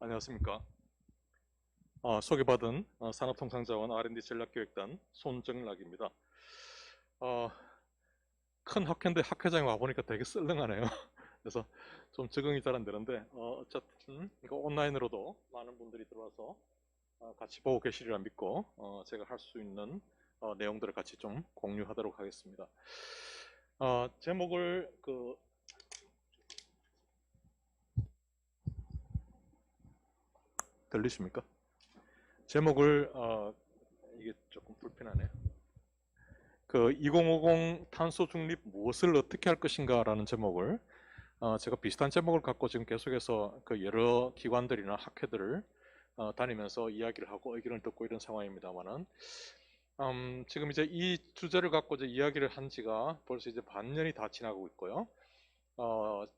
안녕하십니까. 소개받은 산업통상자원 R&D 전략기획단 손정락입니다. 어, 큰 학회인데 학회장에 와보니까 되게 썰렁하네요. 그래서 좀 적응이 잘 안 되는데 어쨌든 이거 온라인으로도 많은 분들이 들어와서 같이 보고 계시리라 믿고 제가 할 수 있는 내용들을 같이 좀 공유하도록 하겠습니다. 제목을 들리십니까? 제목을 이게 조금 불편하네요. 2050 탄소 중립 무엇을 어떻게 할 것인가 라는 제목을 제가 비슷한 제목을 갖고 지금 계속해서 여러 기관들이나 학회들을 다니면서 이야기를 하고 의견을 듣고 이런 상황입니다만은 지금 이제 이 주제를 갖고 이제 이야기를 한 지가 벌써 이제 반년이 다 지나고 있고요.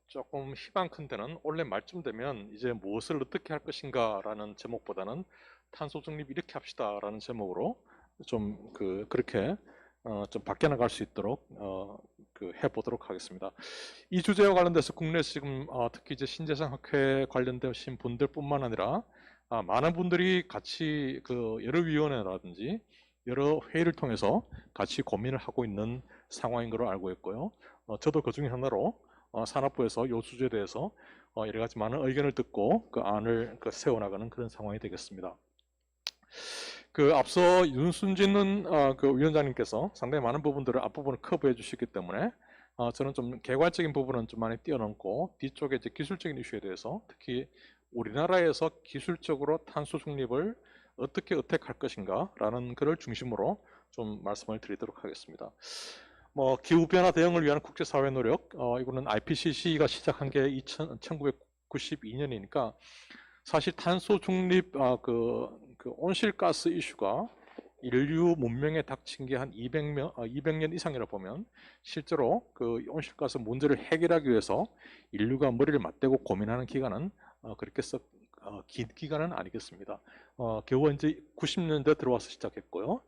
조금 희망큰 데는 올해 말쯤 되면 이제 무엇을 어떻게 할 것인가 라는 제목보다는 탄소 중립 이렇게 합시다 라는 제목으로 좀 그렇게 좀 바뀌어나갈 수 있도록 해보도록 하겠습니다. 이 주제와 관련돼서 국내에서 지금 특히 이제 신재생 학회 관련되신 분들뿐만 아니라 많은 분들이 같이 여러 위원회라든지 여러 회의를 통해서 같이 고민을 하고 있는 상황인 걸로 알고 있고요. 저도 그 중에 하나로 산업부에서 이 주제에 대해서 여러 가지 많은 의견을 듣고 그 안을 세워나가는 그런 상황이 되겠습니다. 앞서 윤순진 위원장님께서 상당히 많은 부분들을 앞부분을 커버해 주셨기 때문에 저는 좀 개괄적인 부분은 좀 많이 뛰어넘고 뒤쪽에 이제 기술적인 이슈에 대해서 특히 우리나라에서 기술적으로 탄소 중립을 어떻게 어택할 것인가 라는 것을 중심으로 좀 말씀을 드리도록 하겠습니다. 기후변화 대응을 위한 국제사회 노력, 이거는 IPCC가 시작한 게 1992년이니까 사실 탄소 중립 온실가스 이슈가 인류 문명에 닥친 게 한 200년 이상이라 보면 실제로 온실가스 문제를 해결하기 위해서 인류가 머리를 맞대고 고민하는 기간은 그렇게 긴 기간은 아니겠습니다. 겨우 이제 90년대 들어와서 시작했고요.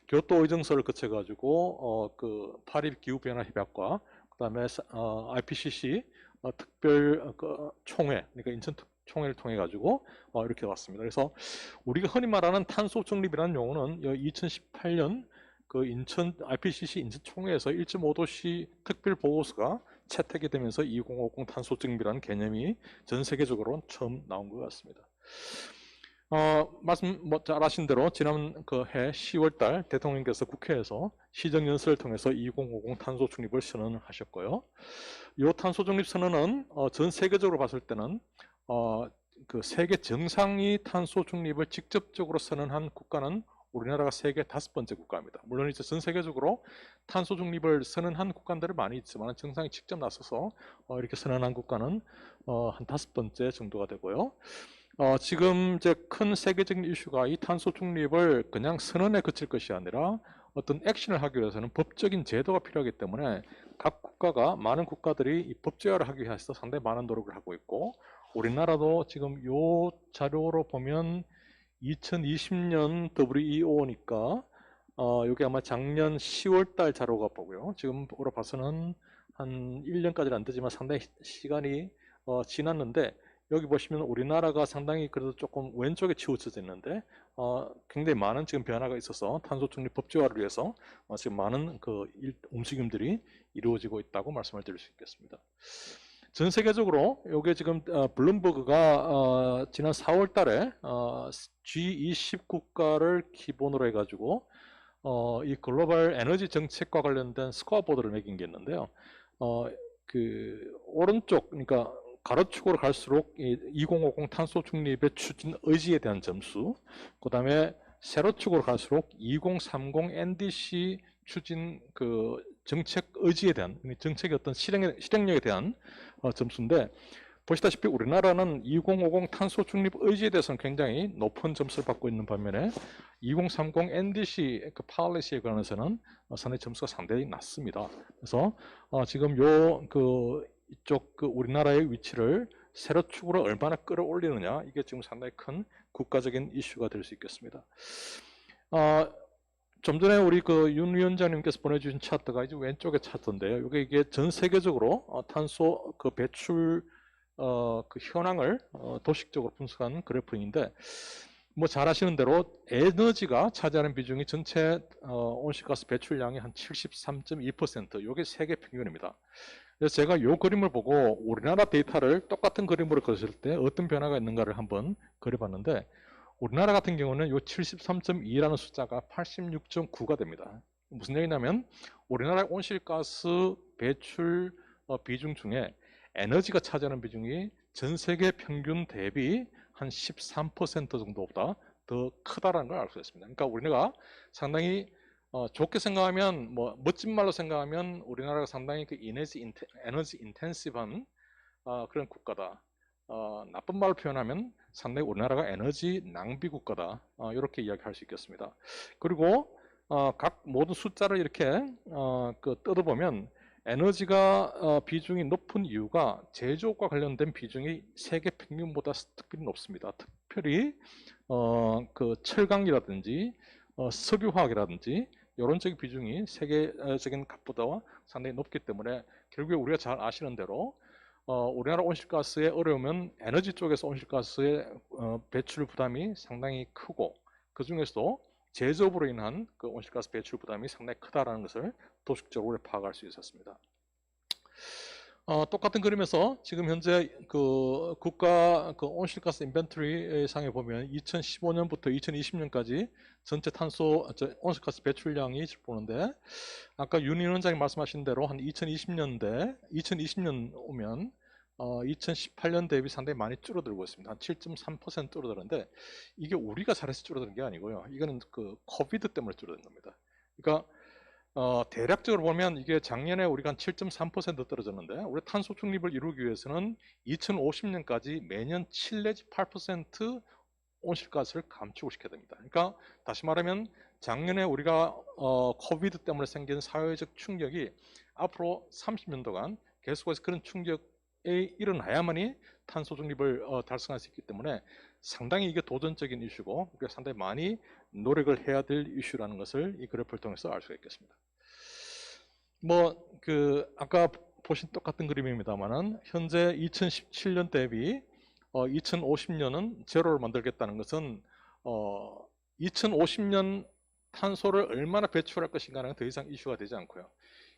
교토 의정서를 거쳐가지고 파리 기후변화 협약과 그다음에 IPCC 특별 총회, 그러니까 인천 총회를 통해 가지고 이렇게 왔습니다. 그래서 우리가 흔히 말하는 탄소 중립이라는 용어는 2018년 인천 IPCC 인천 총회에서 1.5도씨 특별 보고서가 채택이 되면서 2050 탄소 중립이라는 개념이 전 세계적으로 처음 나온 것 같습니다. 말씀 잘 아신 대로 지난 해 10월달 대통령께서 국회에서 시정연설을 통해서 2050 탄소 중립을 선언을 하셨고요. 이 탄소 중립 선언은 전 세계적으로 봤을 때는 세계 정상이 탄소 중립을 직접적으로 선언한 국가는 우리나라가 세계 5번째 국가입니다. 물론 이제 전 세계적으로 탄소 중립을 선언한 국가들은 많이 있지만 정상이 직접 나서서 이렇게 선언한 국가는 한 5번째 정도가 되고요. 지금 이제 큰 세계적인 이슈가 이 탄소 중립을 그냥 선언에 그칠 것이 아니라 어떤 액션을 하기 위해서는 법적인 제도가 필요하기 때문에 각 국가가 많은 국가들이 이 법제화를 하기 위해서 상당히 많은 노력을 하고 있고 우리나라도 지금 요 자료로 보면 2020년 WEO니까 여기 아마 작년 10월달 자료가 보고요. 지금으로 봐서는 한 1년까지는 안 되지만 상당히 시간이 지났는데 여기 보시면 우리나라가 상당히 그래도 조금 왼쪽에 치우쳐져 있는데 굉장히 많은 지금 변화가 있어서 탄소 중립 법제화를 위해서 지금 많은 움직임들이 이루어지고 있다고 말씀을 드릴 수 있겠습니다. 전 세계적으로 이게 지금 블룸버그가 지난 4월 달에 G20 국가를 기본으로 해가지고 이 글로벌 에너지 정책과 관련된 스코어보드를 매긴 게 있는데요. 오른쪽, 그러니까 가로축으로 갈수록 2050 탄소 중립의 추진 의지에 대한 점수, 그 다음에 세로축으로 갈수록 2030 NDC 추진 정책 의지에 대한, 정책의 어떤 실행력에 대한 점수인데, 보시다시피 우리나라는 2050 탄소 중립 의지에 대해서는 굉장히 높은 점수를 받고 있는 반면에 2030 NDC policy에 관해서는 상당히 점수가 상당히 낮습니다. 그래서 지금 이쪽 우리나라의 위치를 세로축으로 얼마나 끌어올리느냐, 이게 지금 상당히 큰 국가적인 이슈가 될 수 있겠습니다. 좀 전에 우리 윤 위원장님께서 보내주신 차트가 이제 왼쪽에 차트인데요. 이게 전 세계적으로 탄소 배출 그 현황을 도식적으로 분석한 그래프인데, 뭐 잘 아시는 대로 에너지가 차지하는 비중이 전체 온실가스 배출량의 한 73.2%, 이게 세계 평균입니다. 그래서 제가 이 그림을 보고 우리나라 데이터를 똑같은 그림으로 그렸을 때 어떤 변화가 있는가를 한번 그려봤는데, 우리나라 같은 경우는 이 73.2라는 숫자가 86.9가 됩니다. 무슨 얘기냐면 우리나라 온실가스 배출 비중 중에 에너지가 차지하는 비중이 전 세계 평균 대비 한 13% 정도보다 더 크다라는 걸 알 수 있습니다. 그러니까 우리나라가 상당히 좋게 생각하면, 뭐 멋진 말로 생각하면 우리나라가 상당히 그 에너지 인텐시브한 그런 국가다. 나쁜 말로 표현하면 상당히 우리나라가 에너지 낭비 국가다. 이렇게 이야기할 수 있겠습니다. 그리고 각 모든 숫자를 이렇게 뜯어보면 에너지가 비중이 높은 이유가 제조업과 관련된 비중이 세계 평균보다 특별히 높습니다. 특별히 그 철강이라든지 석유화학이라든지 이런 쪽의 비중이 세계적인 값보다 상당히 높기 때문에 결국에 우리가 잘 아시는 대로 우리나라 온실가스에 어려우면 에너지 쪽에서 온실가스의 배출 부담이 상당히 크고, 그 중에서도 제조업으로 인한 그 온실가스 배출 부담이 상당히 크다라는 것을 도식적으로 파악할 수 있었습니다. 똑같은 그림에서 지금 현재 그 국가 그 온실가스 인벤토리 상에 보면 2015년부터 2020년까지 전체 온실가스 배출량이 보는데, 아까 윤희 원장이 말씀하신 대로 한 2020년 오면 2018년 대비 상당히 많이 줄어들고 있습니다. 한 7.3% 줄어드는데, 이게 우리가 잘해서 줄어드는 게 아니고요. 이거는 그 코비드 때문에 줄어든 겁니다. 그러니까 대략적으로 보면 이게 작년에 우리가 한 7.3% 떨어졌는데, 우리 탄소 중립을 이루기 위해서는 2050년까지 매년 7 내지 8% 온실가스를 감축을 시켜야 됩니다. 그러니까 다시 말하면 작년에 우리가 코비드 때문에 생긴 사회적 충격이 앞으로 30년도간 계속해서 그런 충격이 일어나야만이 탄소 중립을 달성할 수 있기 때문에 상당히 이게 도전적인 이슈고, 우리가 상당히 많이 노력을 해야 될 이슈라는 것을 이 그래프를 통해서 알 수가 있겠습니다. 뭐 아까 보신 똑같은 그림입니다만은 현재 2017년 대비 2050년은 제로를 만들겠다는 것은 2050년 탄소를 얼마나 배출할 것인가는 더 이상 이슈가 되지 않고요.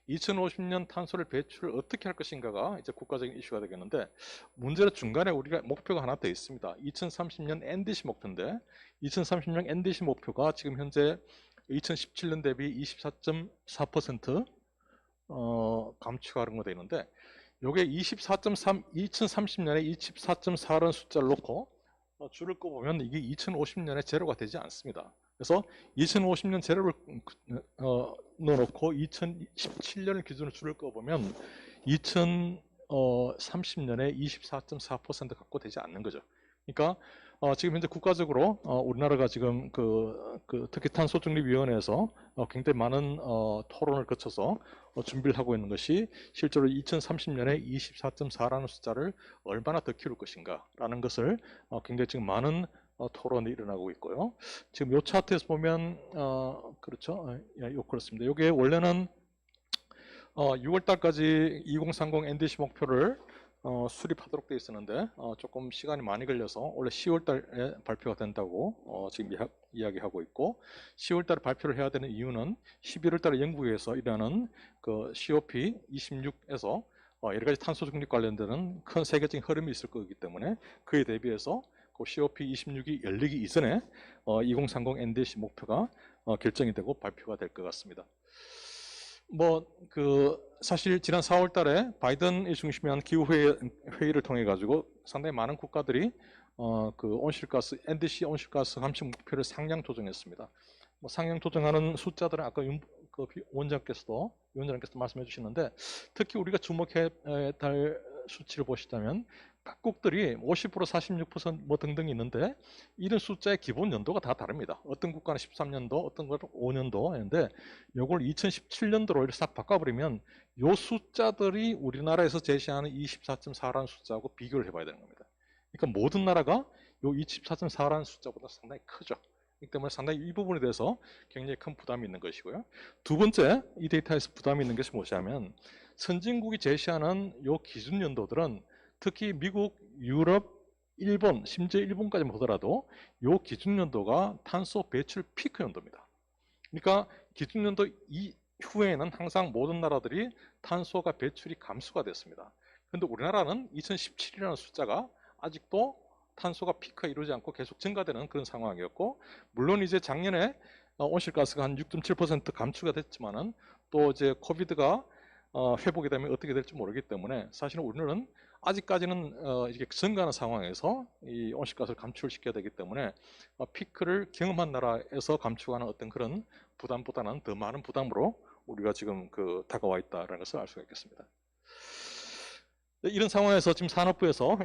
2050년 탄소를 배출을 어떻게 할 것인가가 이제 국가적인 이슈가 되겠는데, 문제는 중간에 우리가 목표가 하나 더 있습니다. 2030년 NDC 목표인데, 2030년 NDC 목표가 지금 현재 2017년 대비 24.4% 감축하는 거 되는데, 요게 24.3, 2030년에 24.4라는 숫자를 놓고 줄을 꺼보면 이게 2050년에 제로가 되지 않습니다. 그래서 2050년 제로를 넣어놓고 2017년을 기준으로 줄을 꺼보면 2030년에 24.4% 갖고 되지 않는 거죠. 그러니까 지금 현재 국가적으로 우리나라가 지금 특히 탄소중립위원회에서 굉장히 많은 토론을 거쳐서 준비를 하고 있는 것이 실제로 2030년에 24.4라는 숫자를 얼마나 더 키울 것인가 라는 것을 굉장히 지금 많은 토론이 일어나고 있고요. 지금 이 차트에서 보면 그렇죠. 그렇습니다. 이게 원래는 6월 달까지 2030 NDC 목표를 수립하도록 되어 있었는데 조금 시간이 많이 걸려서 원래 10월 달에 발표가 된다고 지금 이야기하고 있고, 10월 달에 발표를 해야 되는 이유는 11월 달에 영국에서 일하는 그 COP26에서 여러 가지 탄소 중립 관련되는 큰 세계적인 흐름이 있을 거기 때문에, 그에 대비해서 그 COP26이 열리기 이전에 2030 NDC 목표가 결정이 되고 발표가 될 것 같습니다. 사실 지난 4월 달에 바이든이 중심한 기후회의를 통해 가지고 상당히 많은 국가들이 NDC 온실가스 감축 목표를 상향 조정했습니다. 상향 조정하는 숫자들은 아까 위원장께서도 말씀해 주시는데, 특히 우리가 주목해야 할 수치를 보시자면 각국들이 50%, 46% 뭐 등등이 있는데, 이런 숫자의 기본 연도가 다 다릅니다. 어떤 국가는 13년도, 어떤 국가는 5년도인데, 이걸 2017년도로 이렇게 싹 바꿔버리면 이 숫자들이 우리나라에서 제시하는 24.4라는 숫자하고 비교를 해봐야 되는 겁니다. 그러니까 모든 나라가 이 24.4라는 숫자보다 상당히 크죠. 그렇기 때문에 상당히 이 부분에 대해서 굉장히 큰 부담이 있는 것이고요. 두 번째, 이 데이터에서 부담이 있는 것이 뭐냐면, 선진국이 제시하는 이 기준 연도들은 특히 미국, 유럽, 일본, 심지어 일본까지 보더라도 이 기준연도가 탄소 배출 피크 연도입니다. 그러니까 기준연도 이후에는 항상 모든 나라들이 탄소가 배출이 감소가 됐습니다. 그런데 우리나라는 2017이라는 숫자가 아직도 탄소가 피크가 이루지 않고 계속 증가되는 그런 상황이었고, 물론 이제 작년에 온실가스가 한 6.7% 감축이 됐지만은 또 이제 코비드가 회복이 되면 어떻게 될지 모르기 때문에 사실은 우리는 아직까지는 이렇게 증가하는 상황에서 이 온실가스를 감축시켜야 되기 때문에 피크를 경험한 나라에서 감축하는 어떤 그런 부담보다는 더 많은 부담으로 우리가 지금 다가와 있다는 것을 알 수가 있겠습니다. 이런 상황에서 지금 산업부에서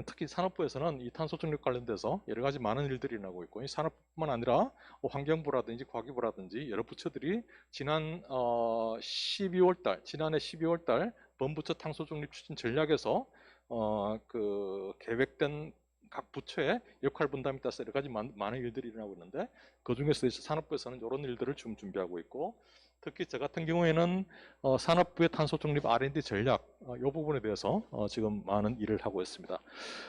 특히 산업부에서는 이 탄소 중립 관련돼서 여러 가지 많은 일들이 일어나고 있고, 이 산업뿐만 아니라 환경부라든지 과기부라든지 여러 부처들이 지난해 12월 달 범부처 탄소 중립 추진 전략에서 계획된 각 부처의 역할 분담에 따라서 여러 가지 많은 일들이 일어나고 있는데, 그 중에서 산업부에서는 이런 일들을 좀 준비하고 있고, 특히 저 같은 경우에는 산업부의 탄소 중립 R&D 전략 이 부분에 대해서 지금 많은 일을 하고 있습니다.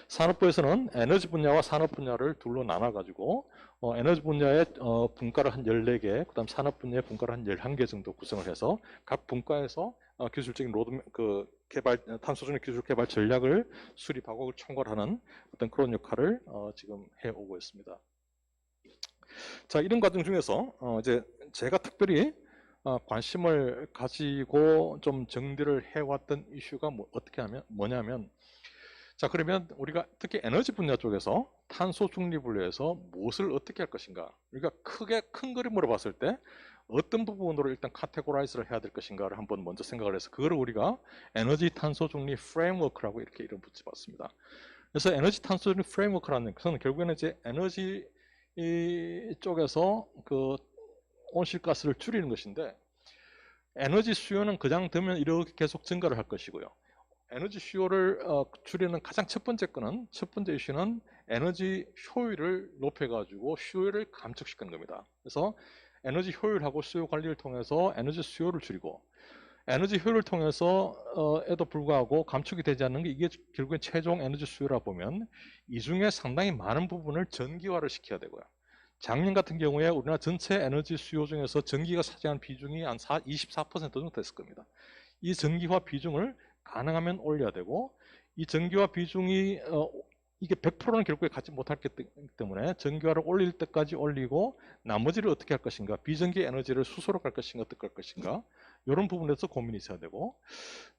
산업부에서는 에너지 분야와 산업 분야를 둘로 나눠 가지고 에너지 분야의 분과를 한 14개, 그다음 산업 분야의 분과를 한 11개 정도 구성을 해서 각 분과에서 기술적인 개발, 탄소 중립 기술 개발 전략을 수립하고 총괄하는 어떤 그런 역할을 지금 해오고 있습니다. 자, 이런 과정 중에서 이제 제가 특별히 관심을 가지고 좀 정리를 해왔던 이슈가 뭐냐면, 자, 그러면 우리가 특히 에너지 분야 쪽에서 탄소 중립을 위해서 무엇을 어떻게 할 것인가, 우리가 크게 큰 그림으로 봤을 때 어떤 부분으로 일단 카테고라이즈를 해야 될 것인가를 한번 먼저 생각을 해서 그거를 우리가 에너지 탄소 중립 프레임워크라고 이렇게 이름 붙여봤습니다. 그래서 에너지 탄소 중립 프레임워크라는 것은 결국에는 이제 에너지 쪽에서 온실가스를 줄이는 것인데, 에너지 수요는 그냥 되면 이렇게 계속 증가를 할 것이고요. 에너지 수요를 줄이는 가장 첫 번째 이슈는 에너지 효율을 높여가지고 수요를 감축시키는 겁니다. 그래서 에너지 효율하고 수요 관리를 통해서 에너지 수요를 줄이고, 에너지 효율을 통해서 에도 불구하고 감축이 되지 않는 게 이게 결국엔 최종 에너지 수요라 보면 이 중에 상당히 많은 부분을 전기화를 시켜야 되고요. 작년 같은 경우에 우리나라 전체 에너지 수요 중에서 전기가 차지한 비중이 한 24% 정도 됐을 겁니다. 이 전기화 비중을 가능하면 올려야 되고, 이 전기화 비중이 이게 100%는 결국에 갖지 못할 거기 때문에 전기화를 올릴 때까지 올리고 나머지를 어떻게 할 것인가, 비전기 에너지를 수소로 갈 것인가 어떻게 할 것인가, 이런 부분에서 고민이 있어야 되고,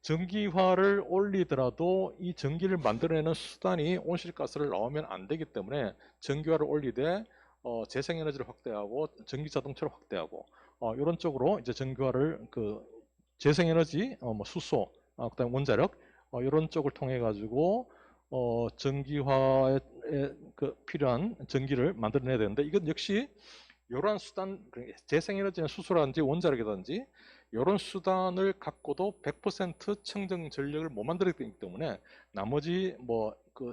전기화를 올리더라도 이 전기를 만들어내는 수단이 온실가스를 나오면 안 되기 때문에 전기화를 올리되 재생에너지를 확대하고 전기 자동차를 확대하고 이런 쪽으로 이제 전기화를 재생에너지, 수소, 그다음 원자력 이런 쪽을 통해 가지고 전기화에 필요한 전기를 만들어내야 되는데, 이건 역시 이러한 수단, 재생에너지는 수소라든지 원자력이라든지 이런 수단을 갖고도 100% 청정 전력을 못 만들기 때문에 나머지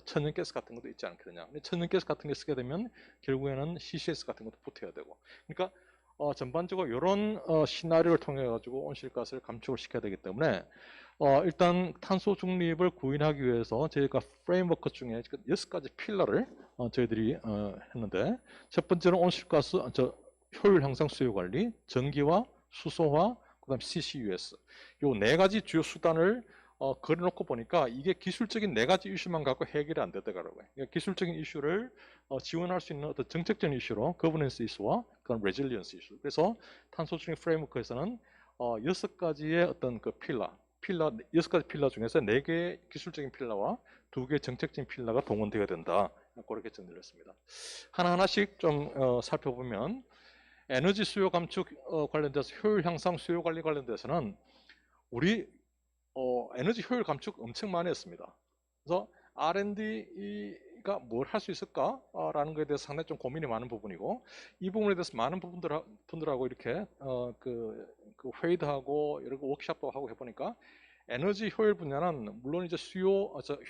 천연가스 같은 것도 있지 않겠느냐. 근데 천연가스 같은 게 쓰게 되면 결국에는 CCS 같은 것도 붙어야 되고, 그러니까 전반적으로 이런 시나리오를 통해 가지고 온실가스를 감축을 시켜야 되기 때문에 일단 탄소 중립을 구현하기 위해서 저희가 프레임워크 중에 6가지 필러를 저희들이 했는데, 첫 번째는 온실가스 효율 향상 수요 관리, 전기화, 수소화, 그다음 CCUS, 요 4가지 주요 수단을 그려놓고 보니까 이게 기술적인 4가지 이슈만 갖고 해결이 안 되더라고요. 그러니까 기술적인 이슈를 지원할 수 있는 어떤 정책적인 이슈로 거버넌스 이슈와 그다음 레질리언스 이슈. 그래서 탄소 중립 프레임워크에서는 6가지의 어떤 필러 6가지 필러 중에서 4개의 기술적인 필러와 2개의 정책적인 필러가 동원되어야 된다. 그렇게 정리를 했습니다. 하나하나씩 좀 살펴보면, 에너지 수요 감축 관련돼서 효율 향상 수요 관리 관련돼서는 우리 에너지 효율 감축 엄청 많이 했습니다. 그래서 R&D가 뭘 할 수 있을까라는 것에 대해서 상당히 좀 고민이 많은 부분이고, 이 부분에 대해서 많은 분들하고 이렇게 회의도 하고 여러 워크숍도 하고 해보니까 에너지 효율 분야는 물론 이제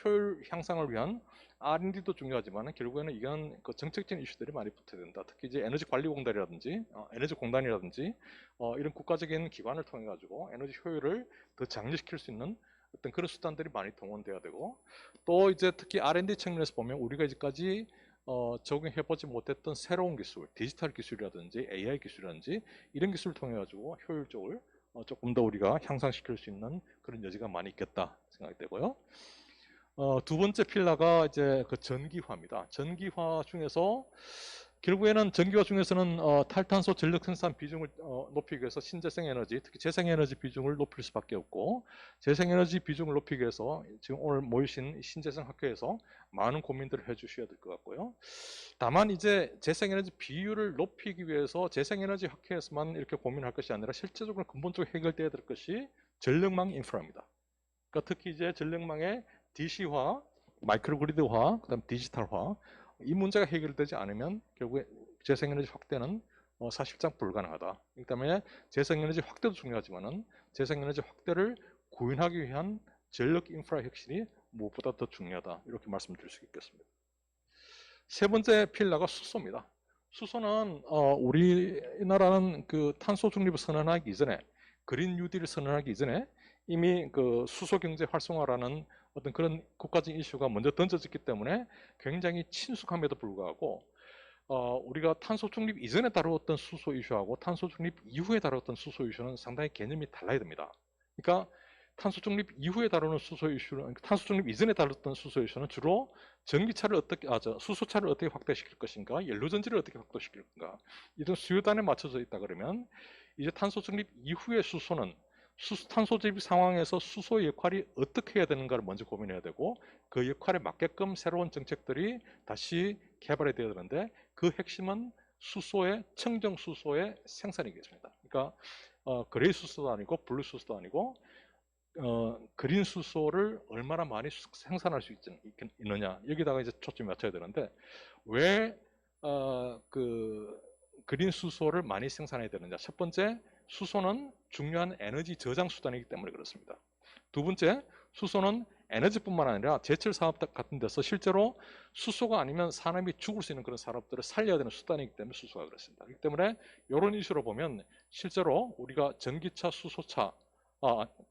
효율 향상을 위한 R&D도 중요하지만 결국에는 이건 정책적인 이슈들이 많이 붙어야 된다. 특히 이제 에너지관리공단이라든지 에너지공단이라든지 이런 국가적인 기관을 통해 가지고 에너지 효율을 더 장려시킬 수 있는 어떤 그런 수단들이 많이 동원돼야 되고, 또 이제 특히 R&D 측면에서 보면 우리가 이제까지 적용해보지 못했던 새로운 기술, 디지털 기술이라든지 AI 기술이라든지 이런 기술을 통해 가지고 효율적을 조금 더 우리가 향상시킬 수 있는 그런 여지가 많이 있겠다 생각이 되고요. 두 번째 필라가 이제 그 전기화입니다. 전기화 중에서 결국에는 전기화 중에서는 탈탄소 전력 생산 비중을 높이기 위해서 신재생 에너지, 특히 재생 에너지 비중을 높일 수밖에 없고, 재생 에너지 비중을 높이기 위해서 지금 오늘 모이신 신재생 학회에서 많은 고민들을 해주셔야 될 것 같고요. 다만 이제 재생 에너지 비율을 높이기 위해서 재생 에너지 학회에서만 이렇게 고민할 것이 아니라 실제적으로 근본적으로 해결돼야 될 것이 전력망 인프라입니다. 그러니까 특히 이제 전력망의 DC화, 마이크로그리드화, 그다음 디지털화, 이 문제가 해결되지 않으면 결국에 재생에너지 확대는 사실상 불가능하다. 그렇기 때문에 재생에너지 확대도 중요하지만은 재생에너지 확대를 구현하기 위한 전력 인프라 혁신이 무엇보다 더 중요하다. 이렇게 말씀드릴 수 있겠습니다. 세 번째 필러가 수소입니다. 수소는 우리나라는 그 탄소 중립을 선언하기 이전에, 그린 뉴딜을 선언하기 이전에 이미 그 수소 경제 활성화라는 어떤 그런 국가적인 이슈가 먼저 던져졌기 때문에 굉장히 친숙함에도 불구하고 우리가 탄소 중립 이전에 다루었던 수소 이슈하고 탄소 중립 이후에 다루었던 수소 이슈는 상당히 개념이 달라야 됩니다. 그러니까 탄소 중립 이후에 다루는 수소 이슈는, 탄소 중립 이전에 다뤘던 수소 이슈는 주로 전기차를 어떻게, 수소차를 어떻게 확대시킬 것인가, 연료전지를 어떻게 확대시킬 건가, 이런 수요단에 맞춰져 있다 그러면, 이제 탄소 중립 이후의 수소는 탄소 대비 상황에서 수소의 역할이 어떻게 해야 되는가를 먼저 고민해야 되고, 그 역할에 맞게끔 새로운 정책들이 다시 개발이 되어야 되는데, 그 핵심은 청정 수소의 생산이겠습니다. 그러니까 그레이 수소도 아니고 블루 수소도 아니고 그린 수소를 얼마나 많이 생산할 수 있느냐, 여기다가 이제 초점이 맞춰야 되는데, 왜 그린 수소를 많이 생산해야 되느냐. 첫 번째, 수소는 중요한 에너지 저장 수단이기 때문에 그렇습니다. 두 번째, 수소는 에너지뿐만 아니라 제철 사업 같은 데서 실제로 수소가 아니면 사람이 죽을 수 있는 그런 산업들을 살려야 되는 수단이기 때문에 수소가 그렇습니다. 그렇기 때문에 이런 이슈로 보면 실제로 우리가 전기차,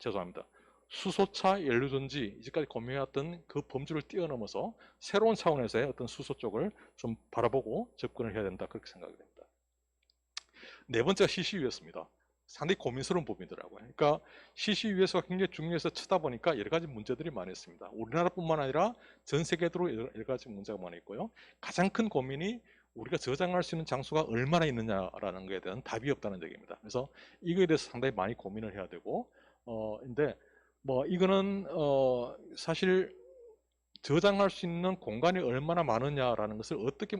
죄송합니다. 수소차, 연료전지, 이제까지 고민해왔던 그 범주를 뛰어넘어서 새로운 차원에서의 어떤 수소 쪽을 좀 바라보고 접근을 해야 된다, 그렇게 생각이 됩니다. 네 번째가 CCUS입니다. 상당히 고민스러운 부분이더라고요. 그러니까 CCUS가 굉장히 중요해서 치다 보니까 여러 가지 문제들이 많이 있습니다. 우리나라뿐만 아니라 전 세계적으로 여러 가지 문제가 많이 있고요. 가장 큰 고민이 우리가 저장할 수 있는 장소가 얼마나 있느냐라는 것에 대한 답이 없다는 얘기입니다. 그래서 이거에 대해서 상당히 많이 고민을 해야 되고, 근데 뭐 이거는 사실 저장할 수 있는 공간이 얼마나 많으냐라는 것을 어떻게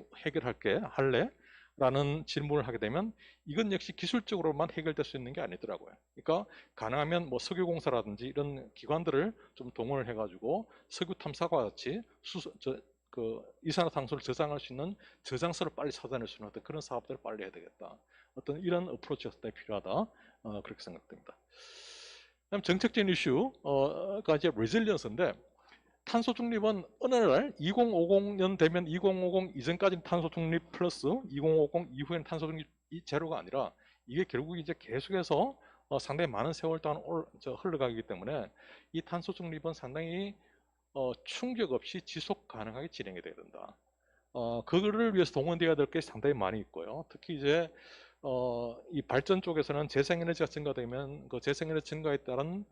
할래? 라는 질문을 하게 되면 이건 역시 기술적으로만 해결될 수 있는 게 아니더라고요. 그러니까 가능하면 뭐 석유공사라든지 이런 기관들을 좀 동원을 해가지고 석유 탐사과 같이 이산화탄소를 저장할 수 있는 저장소를 빨리 찾아낼 수 있는 어떤 그런 사업들을 빨리 해야 되겠다. 어떤 이런 어프로치가 필요하다. 그렇게 생각됩니다. 그다음 정책적인 이슈가 이제 레질리언스인데, 탄소 중립은 어느 날 2050년 되면 2050 이전까지는 탄소 중립 플러스 2050 이후에는 탄소 중립 제로가 아니라 이게 결국 이제 계속해서 상당히 많은 세월 동안 흘러가기 때문에 이 탄소 중립은 상당히 충격 없이 지속 가능하게 진행이 돼야 된다. 그거를 위해서 동원되어야 될 게 상당히 많이 있고요. 특히 이제 이 발전 쪽에서는 재생에너지가 증가되면 그 재생에너지 증가에 따른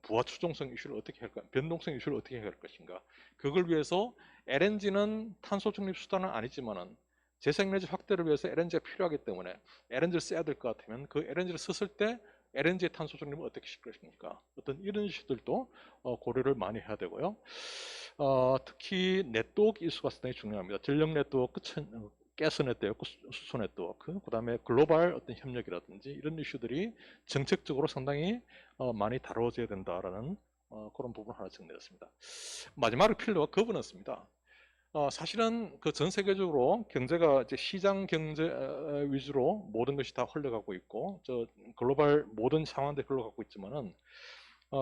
부하 추종성 이슈를 어떻게 할까, 변동성 이슈를 어떻게 해결할 것인가. 그걸 위해서 LNG는 탄소 중립 수단은 아니지만은 재생에너지 확대를 위해서 LNG가 필요하기 때문에 LNG를 써야 될 것 같으면 그 LNG를 썼을 때 LNG의 탄소 중립을 어떻게 시킬 것입니까? 어떤 이런 이슈들도 고려를 많이 해야 되고요. 특히 네트워크 이슈가 상당히 중요합니다. 전력 네트워크, 가스 네트워크, 수소 네트워크, 그 다음에 글로벌 어떤 협력이라든지 이런 이슈들이 정책적으로 상당히 많이 다뤄져야 된다라는 그런 부분을 하나 정리했습니다. 마지막으로 필러가 거버넌스입니다. 사실은 그 전 세계적으로 경제가 이제 시장 경제 위주로 모든 것이 다 흘러가고 있고, 글로벌 모든 상황들이 흘러가고 있지만은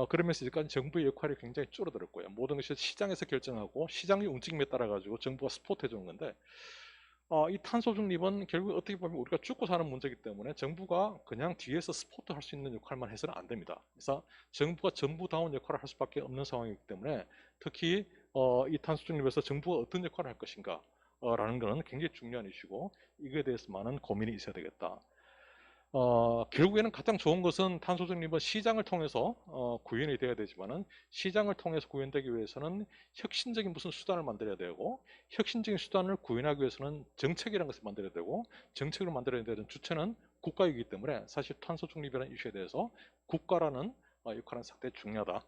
그러면서 이제까지 정부의 역할이 굉장히 줄어들었고요. 모든 것이 시장에서 결정하고 시장의 움직임에 따라 가지고 정부가 스포트해 주는 건데, 이 탄소 중립은 결국 어떻게 보면 우리가 죽고 사는 문제이기 때문에 정부가 그냥 뒤에서 스포트 할 수 있는 역할만 해서는 안 됩니다. 그래서 정부가 전부다운 역할을 할 수밖에 없는 상황이기 때문에 특히 이 탄소 중립에서 정부가 어떤 역할을 할 것인가 라는 것은 굉장히 중요한 이슈고 이거에 대해서 많은 고민이 있어야 되겠다. 결국에는 가장 좋은 것은 탄소 중립은 시장을 통해서 구현이 돼야 되지만은 시장을 통해서 구현되기 위해서는 혁신적인 무슨 수단을 만들어야 되고 혁신적인 수단을 구현하기 위해서는 정책이라는 것을 만들어야 되고 정책을 만들어야 되는 주체는 국가이기 때문에 사실 탄소 중립이라는 이슈에 대해서 국가라는 역할은 상당히 중요하다.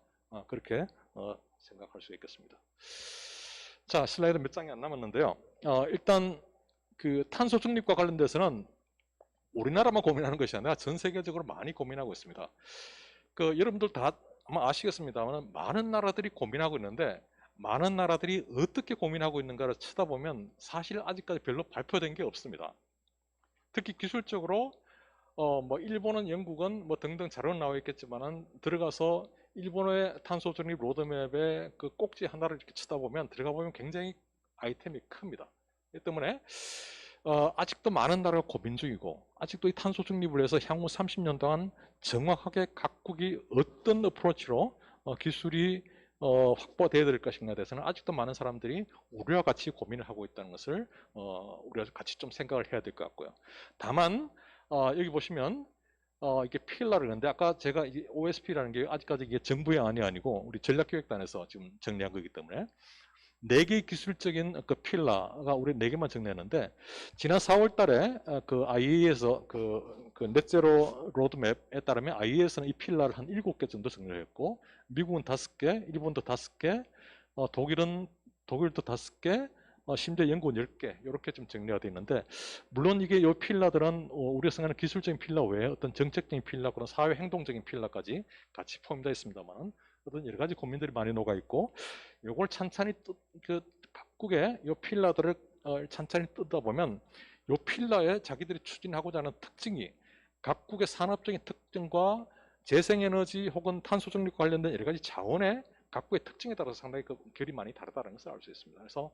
그렇게 생각할 수 있겠습니다. 자, 슬라이드 몇 장이 안 남았는데요. 일단 그 탄소 중립과 관련돼서는 우리나라만 고민하는 것이 아니라 전 세계적으로 많이 고민하고 있습니다. 여러분들 다 아마 아시겠습니다만 많은 나라들이 고민하고 있는데 많은 나라들이 어떻게 고민하고 있는가를 쳐다보면 사실 아직까지 별로 발표된 게 없습니다. 특히 기술적으로 뭐 일본은 영국은 뭐 등등 자료는 나와 있겠지만은 들어가서 일본의 탄소 중립 로드맵의 그 꼭지 하나를 이렇게 쳐다보면 들어가 보면 굉장히 아이템이 큽니다. 이 때문에 아직도 많은 나라가 고민 중이고 아직도 이 탄소 중립을 위해서 향후 30년 동안 정확하게 각국이 어떤 어프로치로 기술이 확보되어야 될 것인가에 대해서는 아직도 많은 사람들이 우리와 같이 고민을 하고 있다는 것을 우리가 같이 좀 생각을 해야 될 것 같고요. 다만 여기 보시면 이게 필라를 하는데 아까 제가 OSP라는 게 아직까지 이게 정부의 안이 아니고 우리 전략기획단에서 지금 정리한 거기 때문에 4개의 기술적인 그 필라가 우리 4개만 정리했는데 지난 4월 달에 그 IEA에서 그 넷제로 로드맵에 따르면 IEA에서는 이 필라를 한 7개 정도 정리를 했고 미국은 5개, 일본도 5개, 독일도 5개, 심지어 영국은 10개 이렇게 좀 정리가 되어 있는데 물론 이게 이 필라들은 우리가 생각하는 기술적인 필라 외에 어떤 정책적인 필라 그런 사회 행동적인 필라까지 같이 포함되어 있습니다만 어떤 여러 가지 고민들이 많이 녹아 있고 요걸 찬찬히 각국의 요 필라들을 찬찬히 뜯다 보면 요 필라에 자기들이 추진하고자 하는 특징이 각국의 산업적인 특징과 재생에너지 혹은 탄소 중립과 관련된 여러 가지 자원의 각국의 특징에 따라서 상당히 그 결이 많이 다르다는 것을 알 수 있습니다. 그래서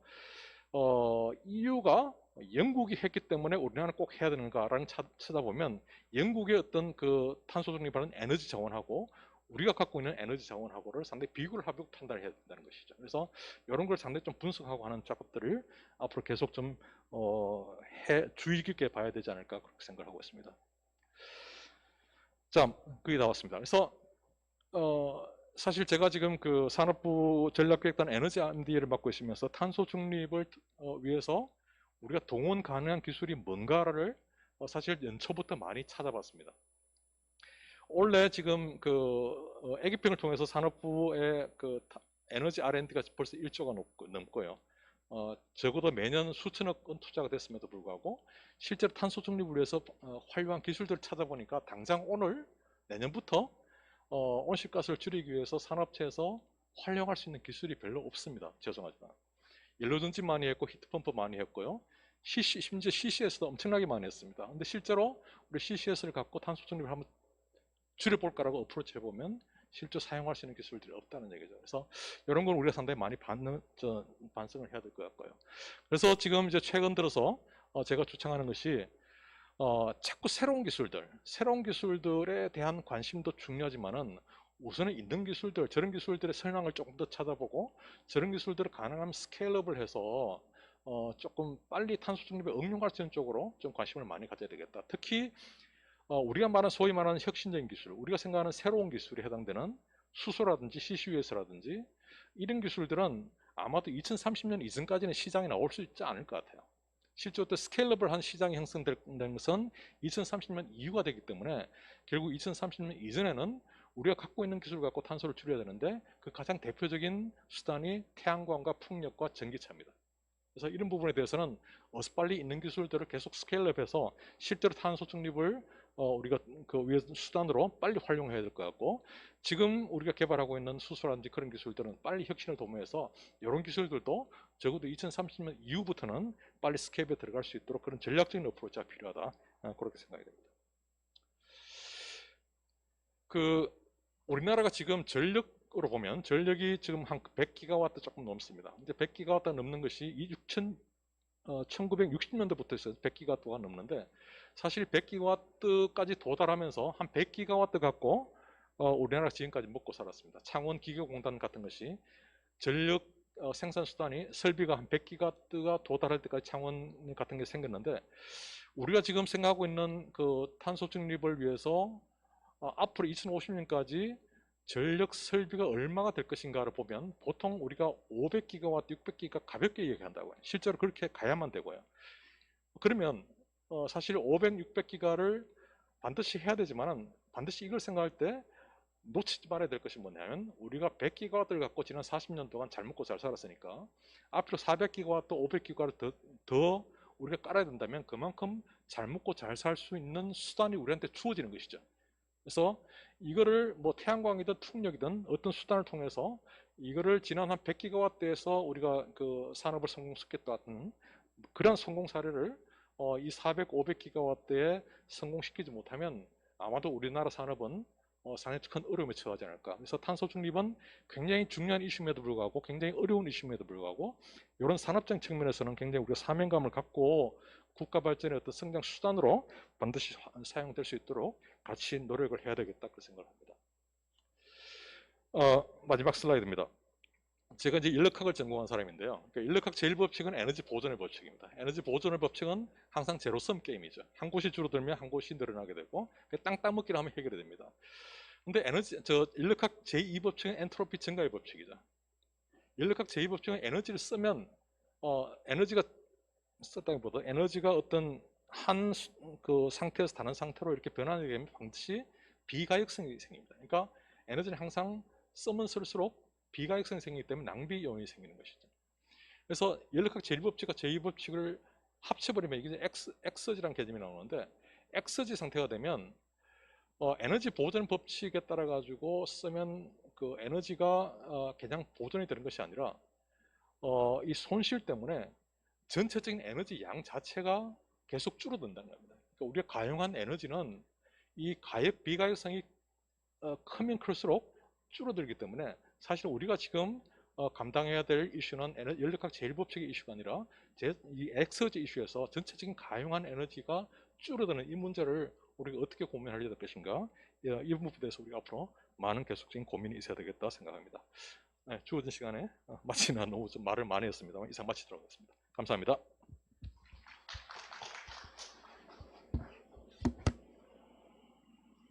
EU가 영국이 했기 때문에 우리나라는 꼭 해야 되는가라는 찾아보면 영국의 어떤 그 탄소 중립하는 에너지 자원하고 우리가 갖고 있는 에너지 자원하고를 상당히 비교를 하고 판단을 해야 된다는 것이죠. 그래서 이런 걸 상당히 좀 분석하고 하는 작업들을 앞으로 계속 좀 주의 깊게 봐야 되지 않을까 그렇게 생각을 하고 있습니다. 자, 그게 나왔습니다. 그래서 사실 제가 지금 그 산업부 전략기획단 에너지 R&D를 맡고 있으면서 탄소 중립을 위해서 우리가 동원 가능한 기술이 뭔가를 사실 연초부터 많이 찾아봤습니다. 원래 지금 그 애기평을 통해서 산업부의 그 에너지 R&D가 벌써 1조가 넘고요. 적어도 매년 수천억 원 투자가 됐음에도 불구하고 실제로 탄소 중립을 위해서 활용한 기술들을 찾아보니까 당장 오늘 내년부터 온실가스를 줄이기 위해서 산업체에서 활용할 수 있는 기술이 별로 없습니다. 죄송하지만 연료전지 많이 했고 히트펌프 많이 했고요. 심지어 CCS도 엄청나게 많이 했습니다. 근데 실제로 우리 CCS를 갖고 탄소 중립을 한번 줄여볼까라고 어프로치 해보면 실제 사용할 수 있는 기술들이 없다는 얘기죠. 그래서 이런 걸 우리가 상당히 많이 반성을 해야 될 것 같고요. 그래서 지금 이제 최근 들어서 제가 주창하는 것이 자꾸 새로운 기술들에 대한 관심도 중요하지만은 우선은 있는 기술들, 저런 기술들의 성향을 조금 더 찾아보고 저런 기술들을 가능하면 스케일업을 해서 조금 빨리 탄소 중립에 응용할 수 있는 쪽으로 좀 관심을 많이 가져야 되겠다. 특히 우리가 소위 말하는 혁신적인 기술, 우리가 생각하는 새로운 기술에 해당되는 수소라든지 CCUS라든지 이런 기술들은 아마도 2030년 이전까지는 시장에 나올 수 있지 않을 것 같아요. 실제로 또 스케일러블한 시장이 형성되는 것은 2030년 이후가 되기 때문에 결국 2030년 이전에는 우리가 갖고 있는 기술을 갖고 탄소를 줄여야 되는데 그 가장 대표적인 수단이 태양광과 풍력과 전기차입니다. 그래서 이런 부분에 대해서는 어서 빨리 있는 기술들을 계속 스케일업해서 실제로 탄소 중립을 우리가 그 위에 수단으로 빨리 활용해야 될 것 같고 지금 우리가 개발하고 있는 수소라든지 그런 기술들은 빨리 혁신을 도모해서 이런 기술들도 적어도 2030년 이후부터는 빨리 스케일에 들어갈 수 있도록 그런 전략적인 어프로치가 필요하다 그렇게 생각이 됩니다. 우리나라가 지금 전력으로 보면 전력이 지금 한 100기가와트 조금 넘습니다. 이제 100기가와트 넘는 것이 1960년대부터 있어요. 100기가와트가 넘는데 사실 100기가와트까지 도달하면서 한 100기가와트 갖고 우리나라 지금까지 먹고 살았습니다. 창원기계공단 같은 것이 전력 생산 수단이 설비가 한 100기가와트가 도달할 때까지 창원 같은 게 생겼는데 우리가 지금 생각하고 있는 그 탄소 중립을 위해서 앞으로 2050년까지 전력 설비가 얼마가 될 것인가를 보면 보통 우리가 500기가와트, 600기가 가볍게 얘기한다고요. 실제로 그렇게 가야만 되고요. 그러면 사실 500, 600기가를 반드시 해야 되지만 반드시 이걸 생각할 때 놓치지 말아야 될 것이 뭐냐면 우리가 100기가와트를 갖고 지난 40년 동안 잘 먹고 잘 살았으니까 앞으로 400기가와트, 500기가를 더 우리가 깔아야 된다면 그만큼 잘 먹고 잘 살 수 있는 수단이 우리한테 주어지는 것이죠. 그래서 이거를 뭐 태양광이든 풍력이든 어떤 수단을 통해서 이거를 지난 한 100기가와트에서 우리가 그 산업을 성공시켰다는 그런 성공 사례를 이 400, 500기가와트에 성공시키지 못하면 아마도 우리나라 산업은 상당히 큰 어려움에 처하지 않을까. 그래서 탄소 중립은 굉장히 중요한 이슈임에도 불구하고 굉장히 어려운 이슈임에도 불구하고 이런 산업적 측면에서는 굉장히 우리가 사명감을 갖고 국가 발전의 어떤 성장 수단으로 반드시 사용될 수 있도록 같이 노력을 해야 되겠다 그 생각을 합니다. 마지막 슬라이드입니다. 제가 이제 인력학을 전공한 사람인데요. 그러니까 인력학 제1법칙은 에너지 보존의 법칙입니다. 에너지 보존의 법칙은 항상 제로섬 게임이죠. 한 곳이 줄어들면 한 곳이 늘어나게 되고 땅 따먹기를 하면 해결이 됩니다. 근데 인력학 제2법칙은 엔트로피 증가의 법칙이죠. 인력학 제2법칙은 에너지를 쓰면 에너지가 썼다기보다 에너지가 어떤 한 그 상태에서 다른 상태로 이렇게 변하게 되면 반드시 비가역성이 생깁니다. 그러니까 에너지는 항상 쓰면 쓸수록 비가역성이 생기기 때문에 낭비 요인이 생기는 것이죠. 그래서 연력학 제1법칙과 제2법칙을 합쳐버리면 이게 엑서지라는 개념이 나오는데 엑서지 상태가 되면 에너지 보존 법칙에 따라 가지고 쓰면 그 에너지가 그냥 보존이 되는 것이 아니라 이 손실 때문에 전체적인 에너지 양 자체가 계속 줄어든다는 겁니다. 그러니까 우리가 가용한 에너지는 이 가역 비가역성이 크면 클수록 줄어들기 때문에 사실 우리가 지금 감당해야 될 이슈는 연력학 제1법칙의 이슈가 아니라 이 엑서지 이슈에서 전체적인 가용한 에너지가 줄어드는 이 문제를 우리가 어떻게 고민하려야 될 것인가, 이 부분에 대해서 우리가 앞으로 많은 계속적인 고민이 있어야 되겠다 생각합니다. 네, 주어진 시간에 마치나 너무 좀 말을 많이 했습니다만 이상 마치도록 하겠습니다. 감사합니다.